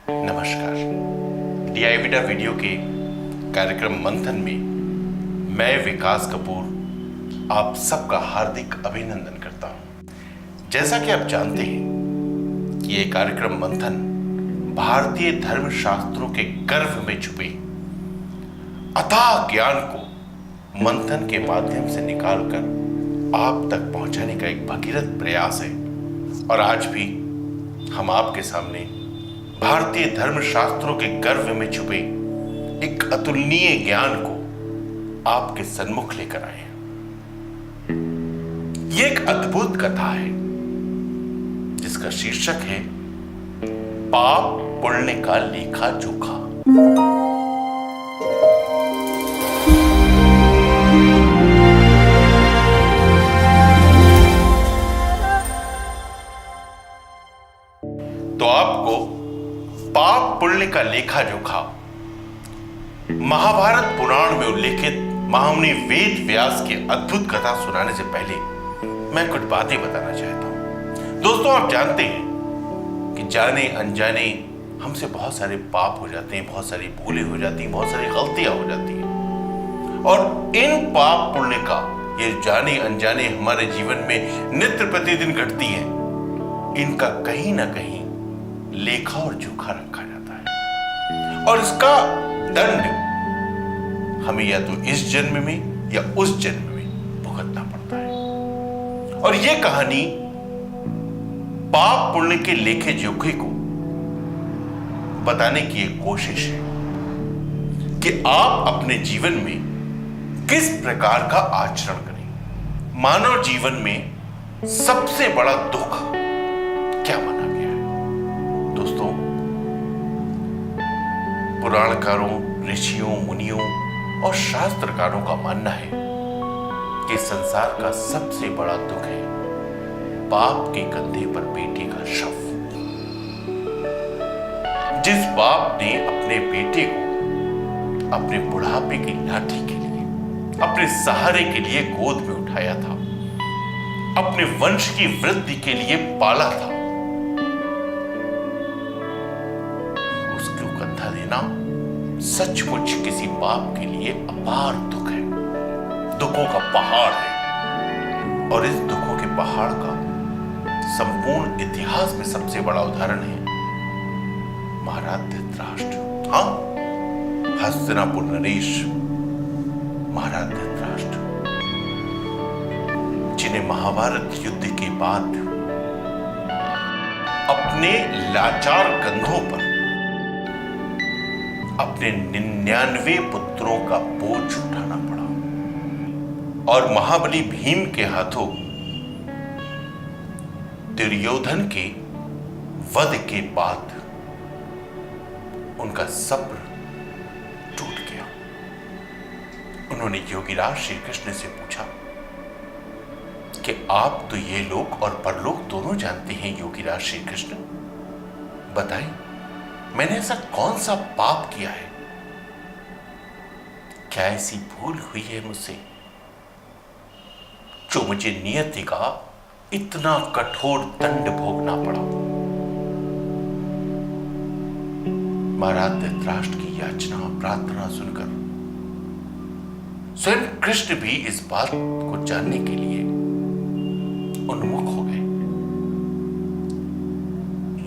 नमस्कार। डीआईविडा वीडियो के कार्यक्रम मंथन में मैं विकास कपूर आप सबका हार्दिक अभिनंदन करता हूं। जैसा कि आप जानते हैं कि यह कार्यक्रम मंथन भारतीय धर्म शास्त्रों के गर्भ में छुपे अथाह ज्ञान को मंथन के माध्यम से निकालकर आप तक पहुंचाने का एक भगीरथ प्रयास है। और आज भी हम आपके सामने भारतीय धर्म शास्त्रों के गर्भ में छुपे एक अतुलनीय ज्ञान को आपके सन्मुख लेकर आए हैं। यह एक अद्भुत कथा है जिसका शीर्षक है पाप पुण्य का लेखा जोखा। तो आपको पाप पुण्य का लेखा जोखा महाभारत पुराण में उल्लेखित महामुनि वेद व्यास की अद्भुत कथा सुनाने से पहले मैं कुछ बातें बताना चाहता हूं। दोस्तों, आप जानते हैं कि जाने अनजाने हमसे बहुत सारे पाप हो जाते हैं, बहुत सारी भूलें हो जाती हैं, बहुत सारी गलतियां हो जाती हैं। और इन पाप पुण्य का ये जाने अनजाने हमारे जीवन में नित्य प्रतिदिन घटती है, इनका कहीं ना कहीं लेखा और जोखा रखा जाता है। और इसका दंड हमें या तो इस जन्म में या उस जन्म में भुगतना पड़ता है। और यह कहानी पाप पुण्य के लेखे जोखे को बताने की एक कोशिश है कि आप अपने जीवन में किस प्रकार का आचरण करें। मानव जीवन में सबसे बड़ा दुख क्या माना गया है? दोस्तों, पुराणकारों, ऋषियों, मुनियों और शास्त्रकारों का मानना है कि संसार का सबसे बड़ा दुख है बाप के कंधे पर बेटे का शव। जिस बाप ने अपने बेटे को अपने बुढ़ापे की लाठी के लिए, अपने सहारे के लिए गोद में उठाया था, अपने वंश की वृद्धि के लिए पाला था, उसको कंधा देना सचमुच किसी बाप के लिए अपार दुख है, दुखों का पहाड़ है। और इस दुखों के पहाड़ का संपूर्ण इतिहास में सबसे बड़ा उदाहरण है महाराज धृतराष्ट्र। हाँ, हस्तिनापुर नरेश महाराज धृतराष्ट्र, जिन्हें महाभारत युद्ध के बाद अपने लाचार कंधों पर अपने 99 पुत्रों का बोझ उठाना पड़ा। और महाबली भीम के हाथों दुर्योधन के वध के बाद उनका सब्र टूट गया। उन्होंने योगीराज श्री कृष्ण से पूछा कि आप तो ये लोक और परलोक दोनों जानते हैं योगीराज श्री कृष्ण, बताएं मैंने ऐसा कौन सा पाप किया है, क्या ऐसी भूल हुई है मुझसे जो मुझे नियति का इतना कठोर दंड भोगना पड़ा। महाराज धृतराष्ट्र की याचना प्रार्थना सुनकर स्वयं कृष्ण भी इस बात को जानने के लिए उन्मुख हो गए।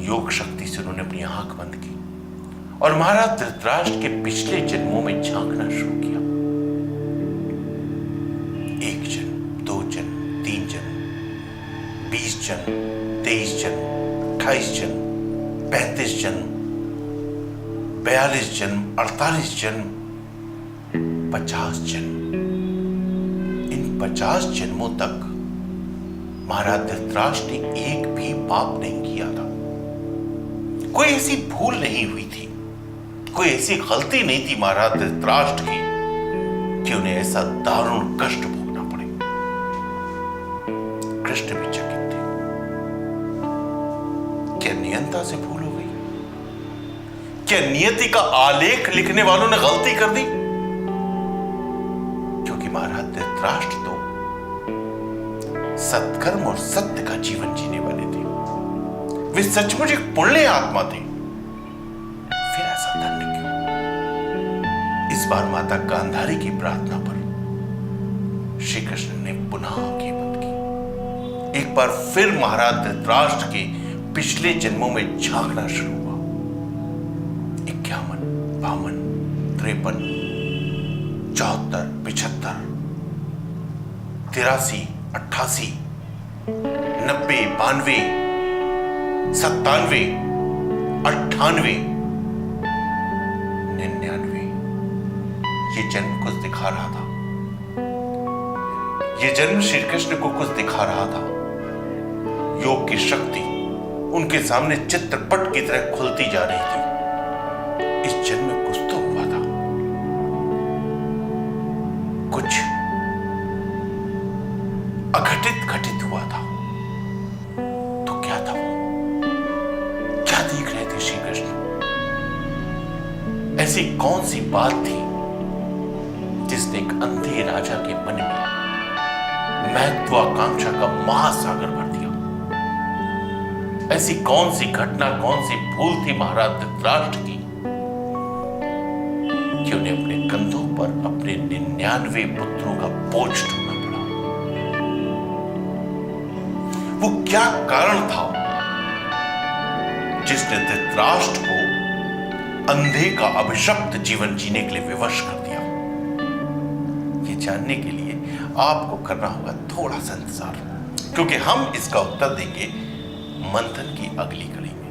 योग शक्ति से उन्होंने अपनी आंख बंद की और महाराज धृतराष्ट्र के पिछले जन्मों में झांकना शुरू किया। 1 जन्म, 2 जन्म, 3 जन्म, 20 जन्म, 23 जन्म, 28 जन्म, 35 जन्म, 42 जन्म, 48 जन्म, 50 जन्म। इन 50 जन्मों तक महाराज धृतराष्ट्र ने एक भी पाप नहीं किया था। कोई ऐसी भूल नहीं हुई थी, कोई ऐसी गलती नहीं थी महाराज धृतराष्ट्र की कि उन्हें ऐसा दारुण कष्ट भोगना पड़े। कृष्ण भी चकित थे। क्या नियंता से भूल हो गई? क्या नियति का आलेख लिखने वालों ने गलती कर दी? क्योंकि महाराज धृतराष्ट्र तो सत्कर्म और सत्य का जीवन जीने वाले थे। वे सचमुच एक पुण्य आत्मा थे। ऐसा दंड क्यों? इस बार माता गांधारी की प्रार्थना पर श्री कृष्ण ने पुनः आंखें बंद की। एक बार फिर महाराज धृतराष्ट्र के पिछले जन्मों में झांकना शुरू हुआ। 51, 52, 53, 74, 75, 83, 88, 90, 92, 97, 98, 99। ये जन्म कुछ दिखा रहा था। ये जन्म श्री कृष्ण को कुछ दिखा रहा था। योग की शक्ति उनके सामने चित्रपट की तरह खुलती जा रही थी। इस जन्म में कुछ तो हुआ था, कुछ अघटित घटित हुआ था। तो क्या था वो? क्या देख रहे थे श्री कृष्ण? ऐसी कौन सी बात थी जिसने एक अंधे राजा के मन में महत्वाकांक्षा का महासागर भर दिया? ऐसी कौन सी घटना, कौन सी भूल थी महाराज धृतराष्ट्र की कि उन्हें अपने कंधों पर अपने 99 पुत्रों का बोझ ढोना पड़ा? वो क्या कारण था जिसने धृतराष्ट्र को अंधे का अभिशप्त जीवन जीने के लिए विवश कर दिया? ये जानने के लिए आपको करना होगा थोड़ा सा इंतजार, क्योंकि हम इसका उत्तर देंगे मंथन की अगली कड़ी में।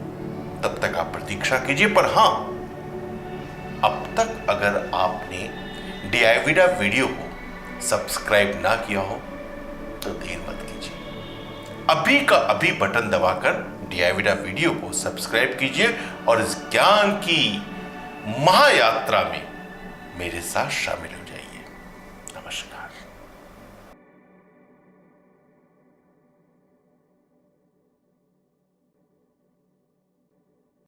तब तक आप प्रतीक्षा कीजिए। पर हां, अब तक अगर आपने डिआईविडा वीडियो को सब्सक्राइब ना किया हो तो देर मत कीजिए। अभी का अभी बटन दबाकर डिआईविडा वीडियो को सब्सक्राइब कीजिए और इस ज्ञान की महायात्रा में मेरे साथ शामिल हो जाइए। नमस्कार।